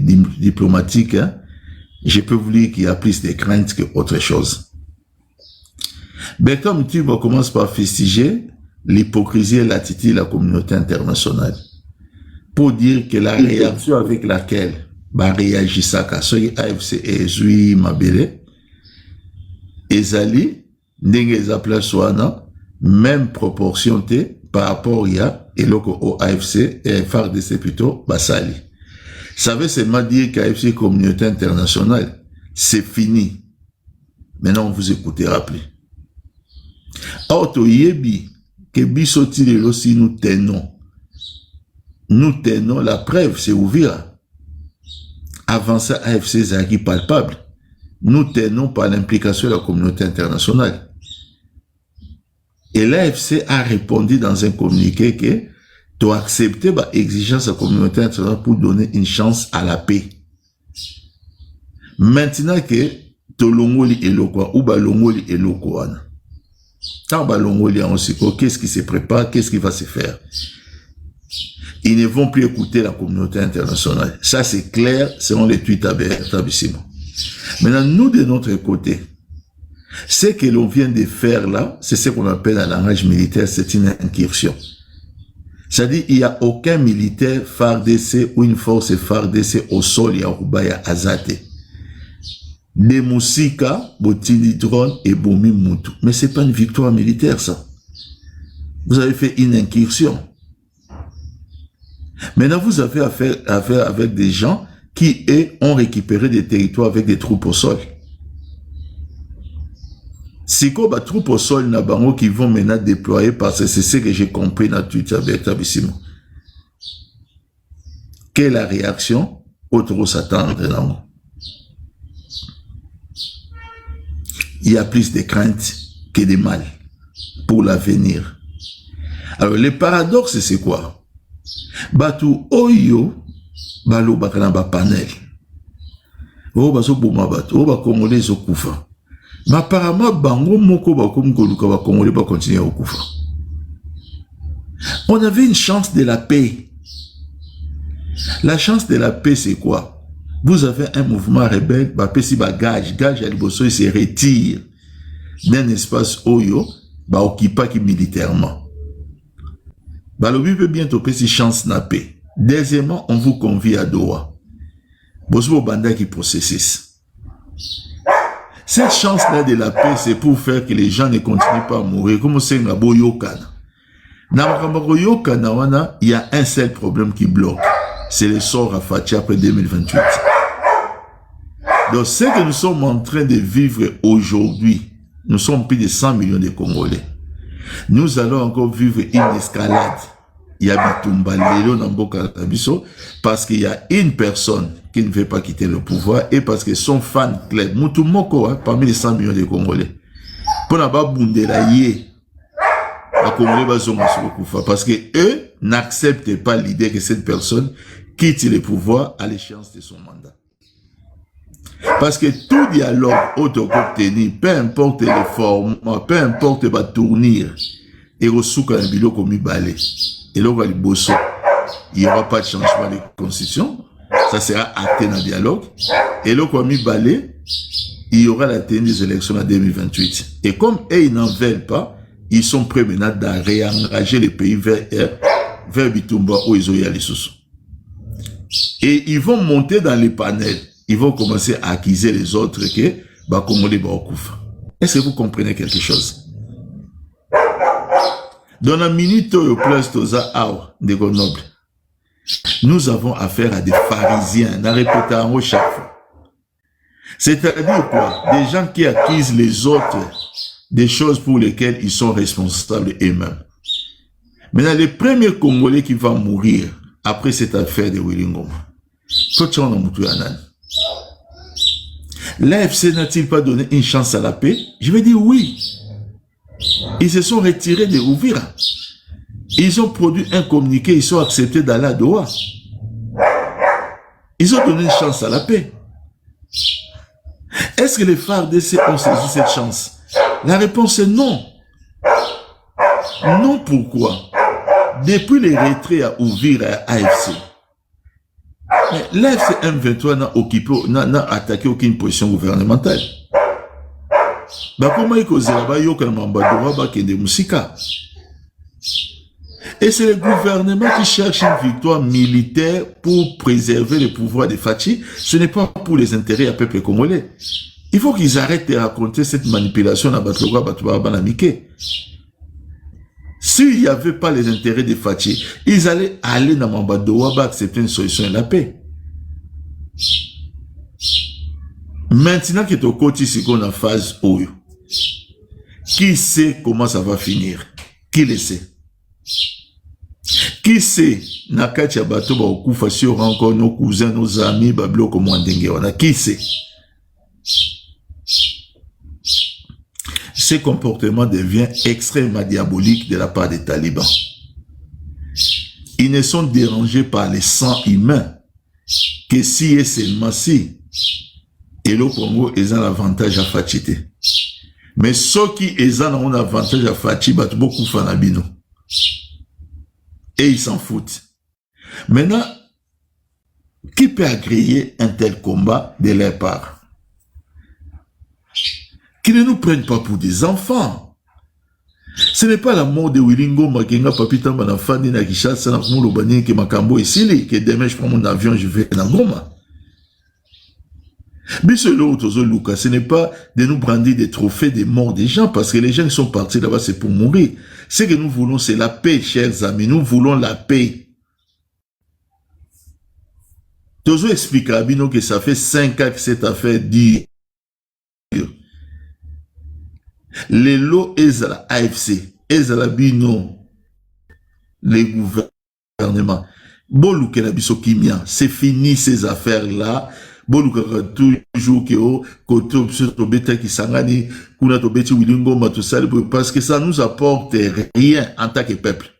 diplomatique, hein, je peux vous dire qu'il y a plus de crainte qu'autre chose. Bertrand Mutuyimbo commence par fustiger l'hypocrisie et l'attitude de la communauté internationale pour dire que la réaction avec laquelle réagissaka soki AFC ezui mabele ezali ndenge eza place wana même proportion te par rapport ya eloko au AFC et FARDC plutôt basali. Ça veut seulement dire qu'AFC communauté internationale c'est fini. Maintenant on vous écoutera plus. Auto yebi que bisoti lelo si nous tenons la preuve c'est ouvert. Avant ça, AFC Zaki palpable. Nous tenons par l'implication de la communauté internationale. Et l'AFC a répondu dans un communiqué que tu as accepté l'exigence de la communauté internationale pour donner une chance à la paix. Maintenant que tu longoli eloko ou longoli eloko wana. Tant longoli en siko, qu'est-ce qui se prépare, qu'est-ce qui va se faire? Ils ne vont plus écouter la communauté internationale. Ça, c'est clair selon les tweets à Bertrand Bisimon. Maintenant, nous, de notre côté, ce que l'on vient de faire là, c'est ce qu'on appelle en langage militaire, c'est une incursion. C'est-à-dire, il n'y a aucun militaire FARDC ou une force FARDC au sol, Yarubaya Azate. Des Moussika, Botini Drone et Bomi Moutou. Mais ce n'est pas une victoire militaire, ça. Vous avez fait une incursion. Maintenant, vous avez affaire avec des gens qui, eux, ont récupéré des territoires avec des troupes au sol. C'est quoi les troupes au sol Nabango qui vont maintenant déployer parce que c'est ce que j'ai compris dans Twitter avec Tabissimo. Quelle est la réaction? Autre s'attendre, non? Il y a plus de crainte que de mal pour l'avenir. Alors, le paradoxe, c'est quoi? Batu oyo balo bakana ba panel o baso boma batu o ba congolais zo kufa ma apparemment bango moko ba comme koluka ba congolais ba continuer au kufa. On avait une chance de la paix. La chance de la paix c'est quoi? Vous avez un mouvement rebelle ba pesi ba gage à liboso il se retire d'un espace oyo ba occupa qui militairement. Balobi peut bientôt passer chance na paix. Deuxièmement, on vous convie à Doha. Bosso Banda qui processus. Cette chance-là de la paix, c'est pour faire que les gens ne continuent pas à mourir. Comme c'est un boyokana. Il y a un seul problème qui bloque. C'est le sort à Fatia après 2028. Donc, ce que nous sommes en train de vivre aujourd'hui, nous sommes plus de 100 millions de Congolais. Nous allons encore vivre une escalade. Il y a Bitumba Lelo Namboka Tabiso parce qu'il y a une personne qui ne veut pas quitter le pouvoir et parce que son fan club, Moutoumoko, parmi les 100 millions de Congolais, pour n'a pas bundela yé, la Congolais va zonga sur le pouvoir parce que eux n'acceptent pas l'idée que cette personne quitte le pouvoir à l'échéance de son mandat. Parce que tout dialogue auto-obtenu, peu importe les formes, peu importe le tournir, et au souka un bilo comme balai, et là, il n'y aura pas de changement de constitution, ça sera acté dans le dialogue, et là, comme balai, il y aura la tenue des élections en 2028. Et comme eux, ils n'en veulent pas, ils sont prêts maintenant à réengager les pays vers Bitumba où ils ont eu les sous. Et ils vont monter dans les panels. Ils vont commencer à accuser les autres que Congolais Baokoufa. Est-ce que vous comprenez quelque chose? Dans la minute au place Toza Aou de Grenoble, nous avons affaire à des pharisiens, dans répétant chaque fois. C'est-à-dire quoi? Des gens qui accusent les autres des choses pour lesquelles ils sont responsables eux-mêmes. Maintenant, le premier Congolais qui va mourir après cette affaire de Willy Ngoma, l'AFC n'a-t-il pas donné une chance à la paix? Je vais dire oui. Ils se sont retirés de Ouvira. Ils ont produit un communiqué, ils sont acceptés d'aller à Doha. Ils ont donné une chance à la paix. Est-ce que les FARDC ont saisi cette chance? La réponse est non. Non, pourquoi? Depuis les retraits à Ouvira à AFC, Mais l'AFC M23 n'a occupé, n'a attaqué aucune position gouvernementale. Comment il cause là-bas, il y a et c'est le gouvernement qui cherche une victoire militaire pour préserver le pouvoir de Fachi. Ce n'est pas pour les intérêts du peuple congolais. Il faut qu'ils arrêtent de raconter cette manipulation à Batloga. S'il n'y avait pas les intérêts de Fachi, ils allaient aller dans Mambadoa pour accepter une solution de la paix. Maintenant que tu côté ici qu'on a phase Oyo, qui sait comment ça va finir? Qui le sait? Qui sait? Nakati Abato ba okufa si aura encore nos cousins, nos amis, bablo comme Ndenge wana. Qui sait? Ce comportement devient extrêmement diabolique de la part des talibans. Ils ne sont dérangés par les sangs humains que si et seulement si. Et le Congo est un avantage à Fatchité. Mais ceux qui ont un avantage à Fatchi, ils ont beaucoup fanabino. Et ils s'en foutent. Maintenant, qui peut agréer un tel combat de leur part? Qu'ils ne nous prennent pas pour des enfants. Ce n'est pas la mort de Wilingo Makenga Papita Manafani na Kishasa na Kumulo Bani ke Makambo ici, que demain je prends mon avion, je vais à Goma. Mais ce n'est pas de nous brandir des trophées des morts des gens, parce que les gens qui sont partis là-bas, c'est pour mourir. Ce que nous voulons, c'est la paix, chers amis. Nous voulons la paix. Tozo explique à Abino que ça fait 5 ans que cette affaire dit. Les lots Ezala AFC, Ezala Bino, les gouvernements. Bolou Kenabiso Kimia, c'est fini ces affaires-là. Bolukaka toujours que côté objet qui sangani kuna tobeti wilingo matusali parce que ça nous apporte rien en tant que peuple.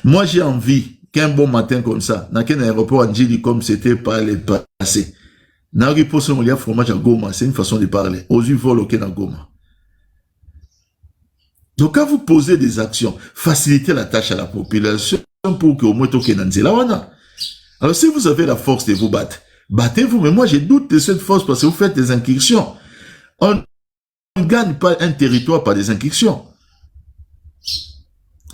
Moi j'ai envie qu'un bon matin comme ça, dans un aéroport Anjili comme c'était par le passé, n'a pas possible de faire fromage à Goma, c'est une façon de parler. Aux yeux vol na Goma. Donc quand vous posez des actions, facilitez la tâche à la population pour que au moins toke nanzela wana. Alors si vous avez la force de vous battre, battez-vous. Mais moi, je doute de cette force parce que vous faites des incursions. On ne gagne pas un territoire par des incursions.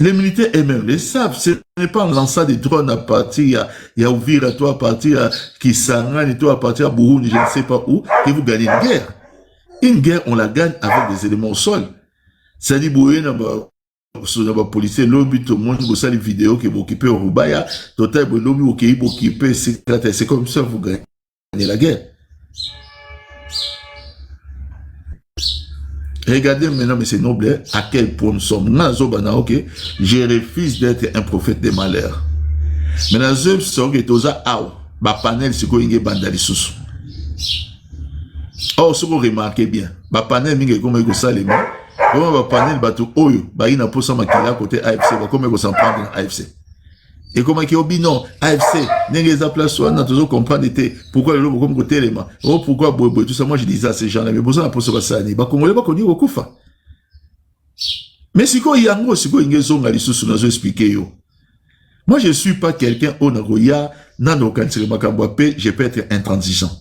Les militaires eux-mêmes le savent. Ce n'est pas en lançant des drones à partir, il y a Ouvira, toi à partir à Kisangani, toi à partir à Burundi, je ne sais pas où, que vous gagnez une guerre. Une guerre, on la gagne avec des éléments au sol. C'est-à-dire, sur les policiers, l'objet tout le monde, vous savez les vidéos qui vous occupez au Rubaya, total, l'objet vous occupez, c'est comme ça, vous gagnez la guerre. Regardez maintenant, mais c'est noble, à quel point nous sommes. Je refuse d'être un prophète des malheurs. Maintenant, je suis toza aou, ba panel, c'est quoi, il y a bandali sous. Oh, ce que vous remarquez bien, ba panel, il y a comme il y a ça, les mains. Comment va panel bateau oyo ba ina posa makila côté AFC ba comment s'en prendre AFC et comment qui obi non AFC n'engage la place soit na toujours comprendre était pourquoi le lobo comme côté élément oh pourquoi boy tout ça moi je disais à ces gens là mais besoin posa basani ba congolais ba konyo okufa mais siko yango siko ingezo ngali susu nazo expliquer yo moi je suis pas quelqu'un au nagoya nando kantsire makambo pe je peux être intransigeant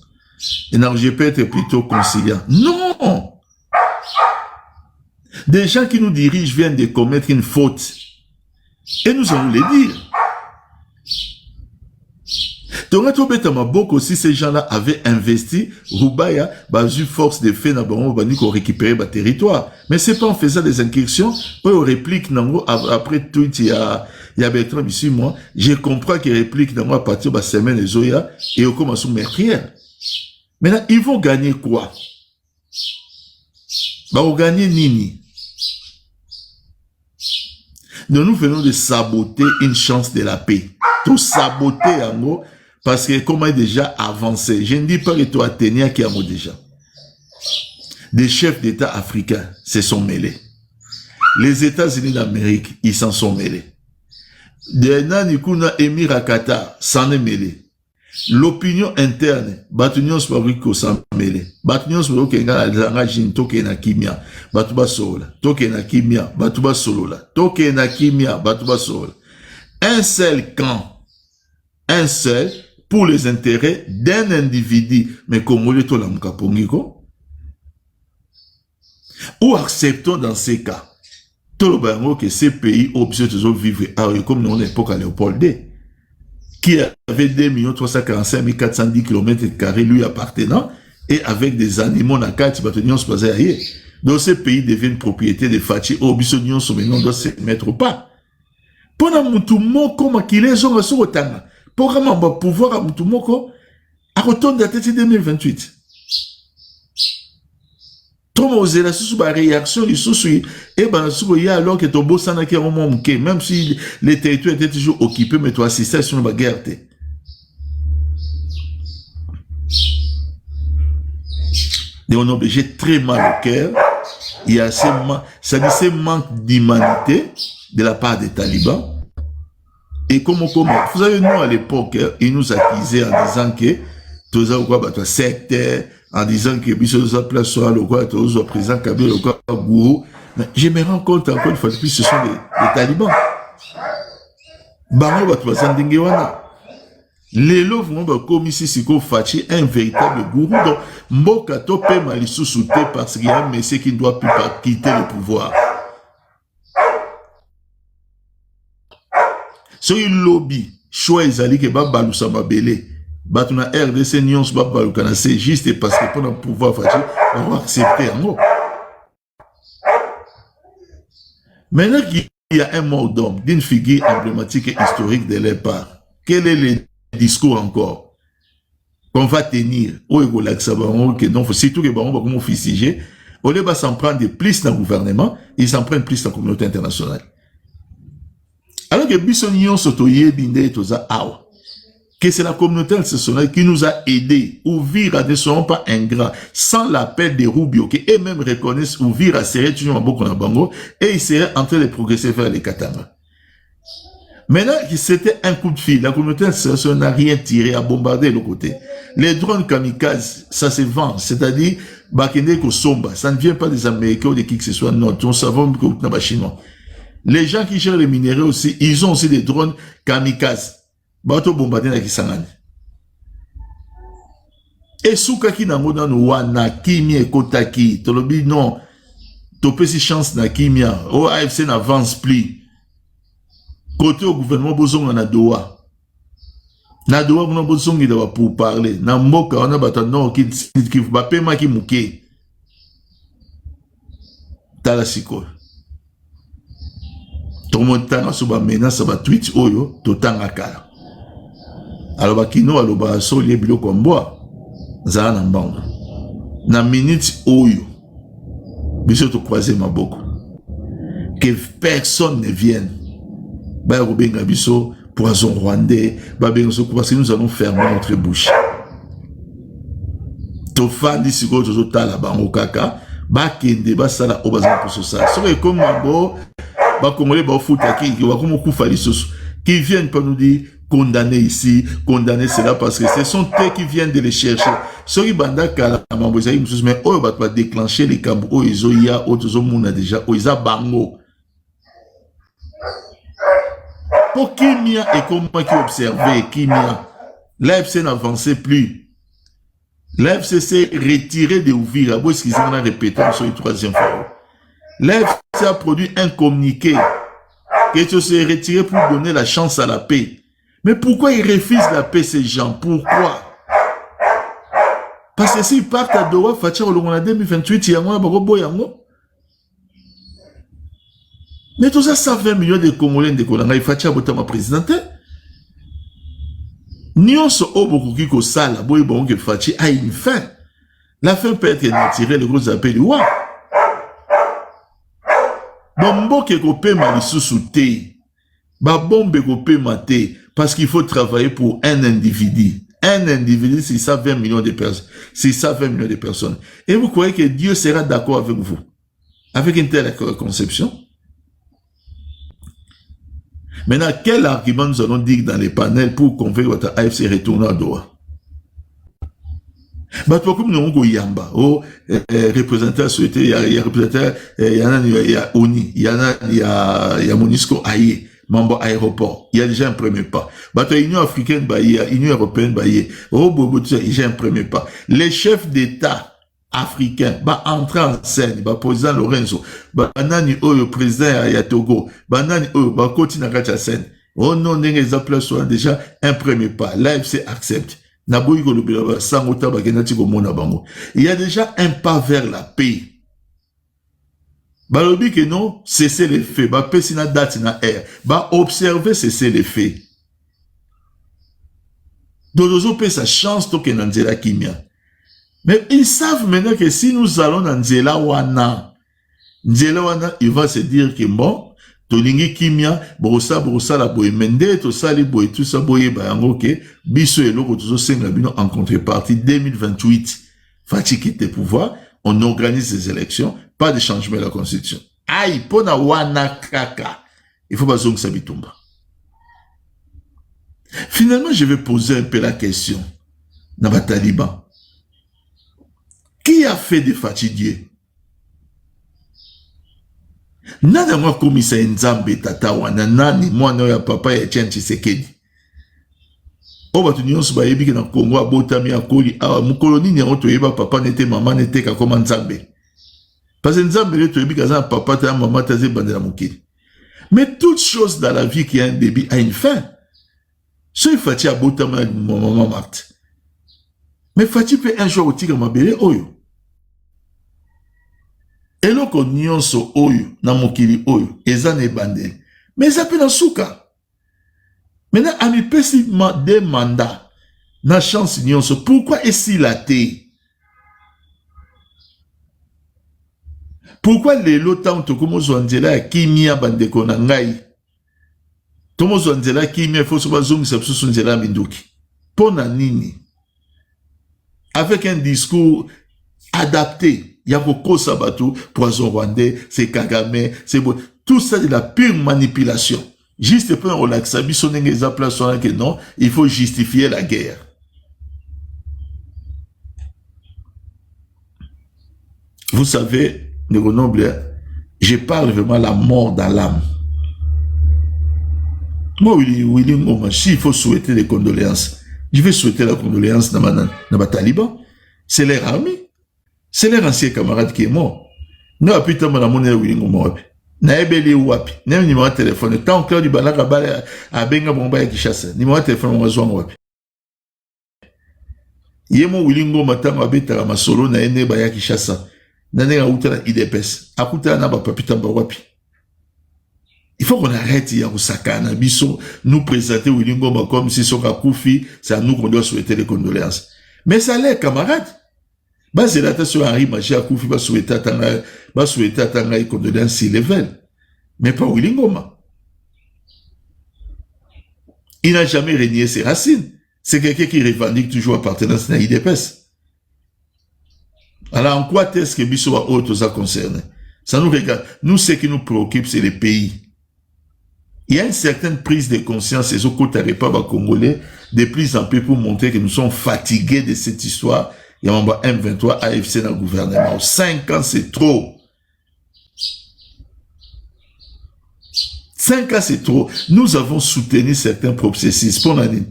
et non je peux être plutôt conciliant non. Des gens qui nous dirigent viennent de commettre une faute. Et nous allons les dire. Donc, si ces gens-là avaient investi, Rubaya, basu force de fait, qu'on récupérer le territoire. Mais c'est pas en faisant des incursions, on réplique, après tout, il y a Bertrand ici, moi, je comprends qu'ils répliquent, à partir de la semaine, les Zoya, et on commence à meurtrière. Maintenant, ils vont gagner quoi? Ils vont gagner Nini. Donc nous venons de saboter une chance de la paix. Tout saboter en gros, parce que comment est déjà avancé. Je ne dis pas que toi, Athénia qui a mot déjà. Des chefs d'État africains se sont mêlés. Les États-Unis d'Amérique, ils s'en sont mêlés. Des Nanikuna Émir à Qatar s'en est mêlé. L'opinion interne, Batunion Spariko s'en mêlé. Batunion Spariko Kenga Jin Toke na Kimia, Batuba Sola. Toke na Kimia, Batuba Solola. Toke na Kimia, Batuba Sola. un seul camp, un seul pour les intérêts d'un individu. Mais Congolais, tout le ou acceptons dans ces cas, tout le que ces pays obligés de vivre comme nous à l'époque à Léopold II, qui avait 2 345 410 km² lui appartenant, et avec des animaux dans 4 bâtiments se passaient ailleurs. Donc ces pays deviennent propriété de Fachi, obligés de doit se mettre au pas. Pendant Moutoumoko, comme qu'il est, on a sur autant. Programme en pouvoir à Moutoumoko, à retourner de la tête 2028. Trop osé la sous réaction du sous et ben il y a alors que ton beau sana qui est au monde même si les territoires étaient toujours occupés mais toi assistais sur la guerre. Et on est obligé très mal au cœur. Il y a ce manque d'humanité de la part des talibans. Et comment vous savez, nous à l'époque, ils nous accusaient en disant que tout ça quoi bah toi secte, en disant que Bissot place soit le quoi tout président Kabila le quoi gourou. Mais je me rends compte encore une fois de plus ce sont des talibans. Bango bah toi sandingewana. Les lots vont bah comme ici c'est qu'on fachi un véritable gourou. Donc Mboka to pe malisou souté parce qu'il y a un monsieur qui ne doit plus pas quitter le pouvoir. So il lobby choix ezali que ba balusa mabele. Batuna RDC nyons ba balukana c'est juste parce que pour le pouvoir fachi on va accepter en gros. Maintenant qu'il y a un mot d'homme d'une figure emblématique et historique de leur part, quel est le discours encore qu'on va tenir au que donc surtout que on va comme officier au lieu de s'en prendre plus dans le gouvernement, ils s'en prennent plus dans la communauté internationale. Alors que Bissonion Sotoye Binde Toza Awa, que c'est la communauté internationale qui nous a aidés. Ouvira ne seront pas ingrats sans l'appel des Rubio, qui eux-mêmes reconnaissent Ouvira serait toujours en beaucoup dans Bango et ils seraient en train de progresser vers les Katanga. Maintenant, c'était un coup de fil. La communauté internationale n'a rien tiré à bombarder de l'autre côté. Les drones kamikazes, ça se vend. C'est-à-dire, Bakende Kosomba, ça ne vient pas des Américains ou de qui que ce soit. Non, nous savons que c'est chinois. Les gens qui gèrent les minéraux aussi, ils ont aussi des drones kamikazes. Bato bombardé na Kisangani. Et souka ki nango dans wana kimi ekotaki, tolobi non, topé si chance na kimia, o AFC n'avance plus. Côté au gouvernement bozonga na doa. Na doa kuna bozongi dawa pour parler. Na mboka wana bata non ki ba pema ki muke. Tala siko. Tomonta so ba menace ba tweet oyo totanga kala. Alors bakino aloba soli bilo komboa za na mbanga. Na minute oyo biso to croiser maboko. Que personne ne vienne. Bah Robenga biso poison rwandais, bah parce que nous allons fermer notre bouche. To fan di siko to tala bango kaka, ba kende ba sala obazan pour ça. So comme mabo ba congolais ba futa ki wa comme kufa lisoso qui viennent pas nous dire condamner ici, condamner cela parce que ce sont eux qui viennent de les chercher. So ibanda kala mambo za imsus mais oh ba déclencher les camps oh izo ya otozo muna déjà oh iza bango. Pour Kimia et comment qui observait Kimia, l'AFC n'avançait plus. L'AFC s'est retiré de Ouvira. Bon, ce qu'ils ont répété sur une troisième fois. L'AFC a produit un communiqué qui s'est retiré pour donner la chance à la paix. Mais pourquoi ils refusent la paix, ces gens? Pourquoi? Parce que s'ils partent à Doha, Fatia au en 2028, il y a un Barobo Yango. Mais tout ça, 120 millions de Congolais de Kolanga, il faut que ma présidente. Nyon so oboku ki ko sala, boy bon que Fachi a une fin. La fin peut être retirée, le gros appel du wa. Bombo ke ko pe malisusu te. Ba bombe ko pe mate. Parce qu'il faut travailler pour un individu. Un individu, c'est 120 millions de personnes. C'est 120 millions de personnes. Et vous croyez que Dieu sera d'accord avec vous? Avec une telle conception? Maintenant, quel argument nous allons dire dans les panels pour convaincre votre AFC retourner à Doha? Bah, comme nous avons Yamba, représentant souhaité, il y a représentant, il y a ONI, il y a Monisco Aye. mambo aéroport. Il y a déjà un premier pas. Bato Union africaine, Union européenne, il y a déjà un premier pas. Les chefs d'État africains, entrer en scène, président Lorenzo, nani oyo président ya Togo, nani oyo, koti na kati ya scène. Oh non, les appels sont déjà un premier pas. L'AFC accepte. Il y a déjà un pas vers la paix. Balobi que non, cesser les faits. Pesina date na air. Observer cesser les faits. Dodozo peut sa chance to que nanzela kimia. Mais ils savent maintenant que si nous allons dans Nzela wana, il va se dire que bon, tolingi kimia, brosa la boye mende, to sali boye, tout ça boye bayango ke, biso eloko tozo senga bino en contrepartie 2028. Fati quitte pouvoir, on organise les élections, pas de changement de la constitution. Aïe, pona wana kaka. Il faut pas zong sabitumba. Finalement, je vais poser un peu la question. Naba Taliban. Qui a fait des fatigués? Nana mwa komisa Nzambe tata wana nani mwana ya papa ya Etienne Tshisekedi. Oba tu nyonso ba yebi ke na Congo abotami akoli awa mukoloni nyango to yeba papa nete mama nete ka koma Nzambe. Parce que Nzambe le to yebi ka papa ta mama ta ze bandela mukili. Mais toute chose dans la vie qui a un début a une fin. So ifati abotama maman Marthe. Mais fati peut un jour otika mabele oyo. Eloko nyonso oyo na mokili oyo eza na ebandeli mais eza pe na suka. Maintenant ami pesi de mandat na chance nyonso pourquoi esila te? Pourquoi lelo tant tokomozwa nzela ya kimia bandeko na ngai tomozwa nzela ya kimia faut soba zongisa biso nzela ya minduki pona nini? Avec un discours adapté. Il y a beaucoup de bateaux, poison rwandais, c'est Kagame, c'est bon. Tout ça c'est de la pure manipulation. Juste pour un relaxabi, son exemple que non, il faut justifier la guerre. Vous savez, les renobles, je parle vraiment la mort dans l'âme. Moi, Willy Ngoma, s'il faut souhaiter les condoléances, je vais souhaiter la condoléance dans ma Taliban. C'est leur armée. C'est leur ancien camarade qui est mort. Nous avons pu tomber dans mon Willy Ngoma wapi. Na ebeli wapi. Na numéro de téléphone. Tant que du balaka bala a benga bomba ya Kishasa. Numéro de téléphone mwazwa wapi. Yemo Willy Ngoma tango abeta masolo na ene ba ya Kishasa. Na nenga utana IDPS. Akuta na ba papita ba wapi. Il faut qu'on arrête ya kusakana biso nous présenter Willy Ngoma comme si soka koufi, c'est à nous qu'on doit souhaiter les condoléances. Mais ça l'est camarade. C'est la sur Henri Magia Koufi va souhaiter attendre les condoléances s'il level. Mais pas Willy Ngoma. Il n'a jamais renié ses racines. C'est quelqu'un qui revendique toujours appartenance à l'IDPS. Alors en quoi est-ce que Bissou a autres à concerner? Ça nous regarde. Nous, ce qui nous préoccupe, c'est les pays. Il y a une certaine prise de conscience, et au côté des peuples congolais, de plus en plus pour montrer que nous sommes fatigués de cette histoire. Il y a un M23 AFC dans le gouvernement. 5 ans, c'est trop. 5 ans, c'est trop. Nous avons soutenu certains processus. Pour l'année,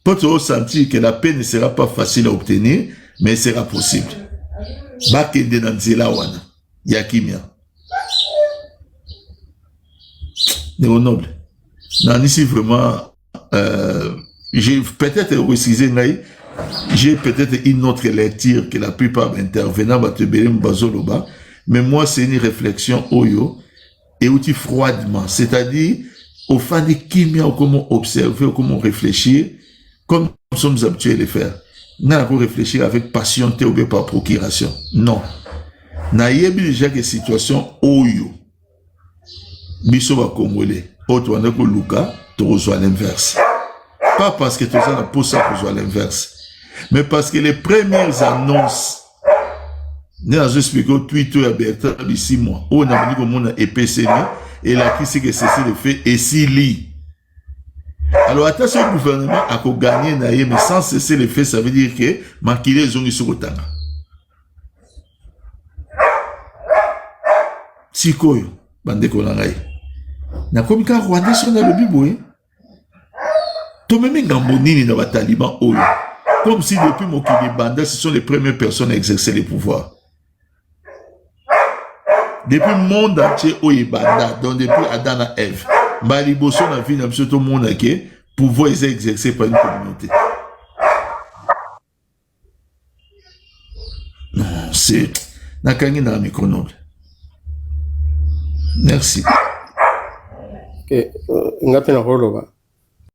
pour sentir que la paix ne sera pas facile à obtenir, mais sera possible. Bakende dans Zelawana. Yakimia. Néo noble. Non, ici vraiment, j'ai peut-être précisé, j'ai peut-être une autre lecture que la plupart intervenants bazoloba, mais moi c'est une réflexion oyo et outil froidement, c'est-à-dire au fan de kimia comment observer, comment réfléchir, comme nous sommes habitués à le faire. N'a pas réfléchir avec passion ou bien par procuration. Non. N'a yebi déjà que situation oyo. Biso va congolais. Autre on a que Luka, tu reçois l'inverse. Pas parce que tu as la pousse à reçoit l'inverse. Mais parce que les premières annonces, nous avons expliqué au Twitter à Bertrand d'ici mois, on a dit que mon EPCN et la qui c'est que ceci le fait et s'il lit. Alors attention, le gouvernement a gagné naïe, mais sans cesser le fait, ça veut dire que maquiller les ongi sur le tanga. Sikoyo, bande konangaï. Na comme ka Rwanda sur na le biboé. To même ngambonini na ba taliban oyo. Comme si depuis Mokili Banda, ce sont les premières personnes à exercer les pouvoirs. Depuis le monde entier, Banda, donc depuis Adam et Ève, Baliboso na vie, tout le monde qui pouvoir est exercé par une communauté. Non, c'est Nakangi na micronoble. Merci. Okay, ngapi na koloba.